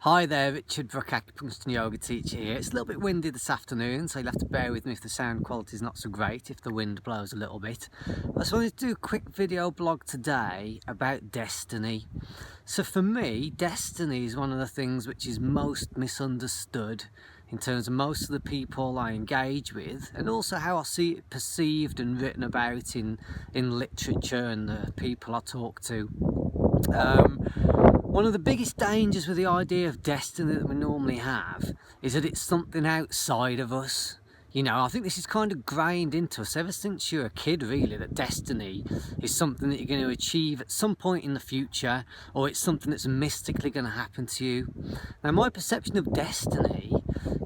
Hi there, Richard Brook, Acupuncture and Yoga teacher here. It's a little bit windy this afternoon, so you'll have to bear with me if the sound quality is not so great, if the wind blows a little bit. I just wanted to do a quick video blog today about destiny. So for me, destiny is one of the things which is most misunderstood in terms of most of the people I engage with, and also how I see it perceived and written about in literature and the people I talk to. One of the biggest dangers with the idea of destiny that we normally have is that it's something outside of us. You know, I think this is kind of grained into us ever since you're a kid, really, that destiny is something that you're going to achieve at some point in the future, or it's something that's mystically going to happen to you. Now, my perception of destiny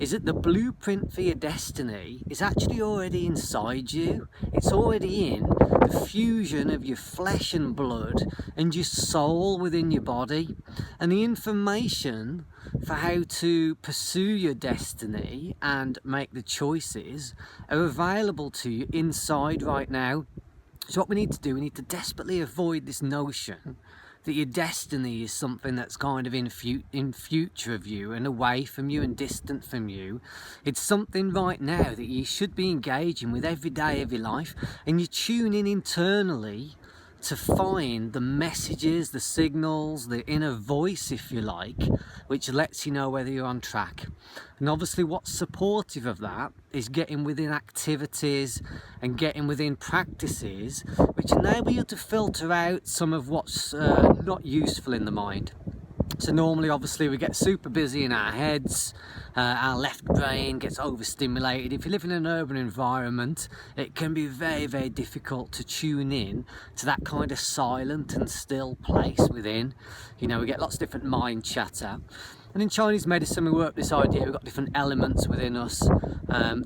is that the blueprint for your destiny is actually already inside you. It's already in the fusion of your flesh and blood and your soul within your body. And the information for how to pursue your destiny and make the choices are available to you inside right now. So what we need to do, we need to desperately avoid this notion that your destiny is something that's kind of in future of you and away from you and distant from you. It's something right now that you should be engaging with every day of your life, and you tune in internally to find the messages, the signals, the inner voice, if you like, which lets you know whether you're on track. And obviously what's supportive of that is getting within activities and getting within practices which enable you to filter out some of what's not useful in the mind. So normally, obviously, we get super busy in our heads, our left brain gets overstimulated. If you live in an urban environment, it can be very, very difficult to tune in to that kind of silent and still place within. You know, we get lots of different mind chatter. And in Chinese medicine, we work this idea, we've got different elements within us,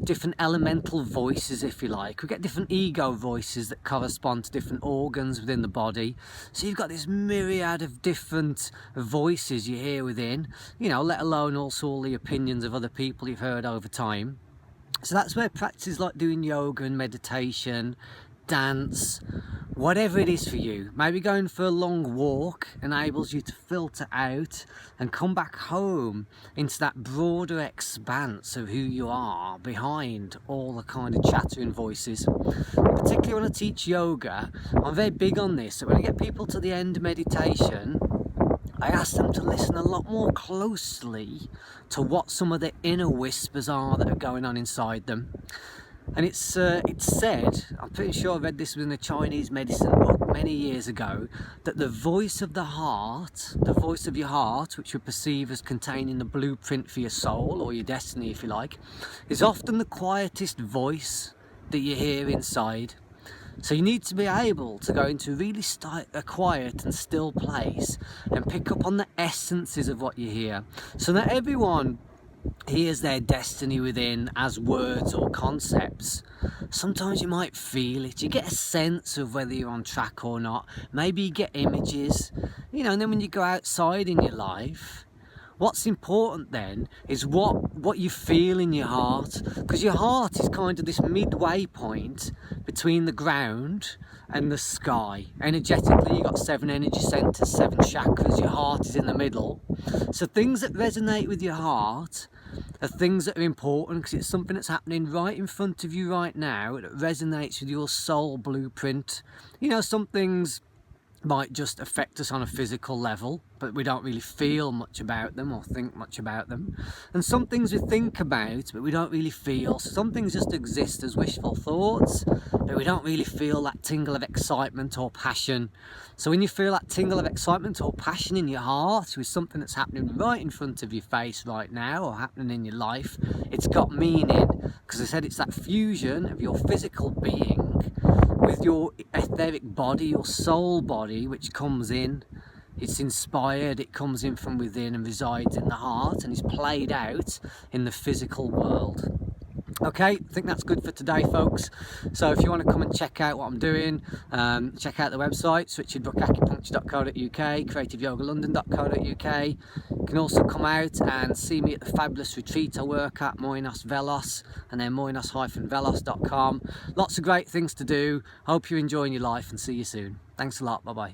different elemental voices, if you like. We get different ego voices that correspond to different organs within the body. So you've got this myriad of different voices you hear within, you know, let alone also all the opinions of other people you've heard over time. So that's where practices like doing yoga and meditation, dance, whatever it is for you, maybe going for a long walk enables you to filter out and come back home into that broader expanse of who you are behind all the kind of chattering voices. Particularly when I teach yoga, I'm very big on this. So when I get people to the end of meditation, I ask them to listen a lot more closely to what some of the inner whispers are that are going on inside them. And it's said, I'm pretty sure I read this in a Chinese medicine book many years ago, that the voice of the heart, the voice of your heart, which we perceive as containing the blueprint for your soul, or your destiny if you like, is often the quietest voice that you hear inside. So you need to be able to go into really a quiet and still place and pick up on the essences of what you hear. So not everyone hears their destiny within as words or concepts. Sometimes you might feel it, you get a sense of whether you're on track or not. Maybe you get images, you know, and then when you go outside in your life, what's important then is what you feel in your heart, because your heart is kind of this midway point between the ground and the sky. Energetically, you've got 7 energy centers, 7 chakras, your heart is in the middle. So things that resonate with your heart are things that are important because it's something that's happening right in front of you right now that resonates with your soul blueprint. You know, some things might just affect us on a physical level, but we don't really feel much about them or think much about them. And some things we think about, but we don't really feel. So some things just exist as wishful thoughts, but we don't really feel that tingle of excitement or passion. So when you feel that tingle of excitement or passion in your heart with something that's happening right in front of your face right now or happening in your life, it's got meaning, because I said it's that fusion of your physical being with your etheric body, your soul body, which comes in. It's inspired, it comes in from within and resides in the heart and is played out in the physical world. Okay, I think that's good for today, folks. So if you want to come and check out what I'm doing, check out the website, richardbrookacupuncture.co.uk, creativeyogalondon.co.uk. You can also come out and see me at the fabulous retreat I work at, Moinos Velos, and then moinos-velos.com. Lots of great things to do. Hope you're enjoying your life, and see you soon. Thanks a lot. Bye-bye.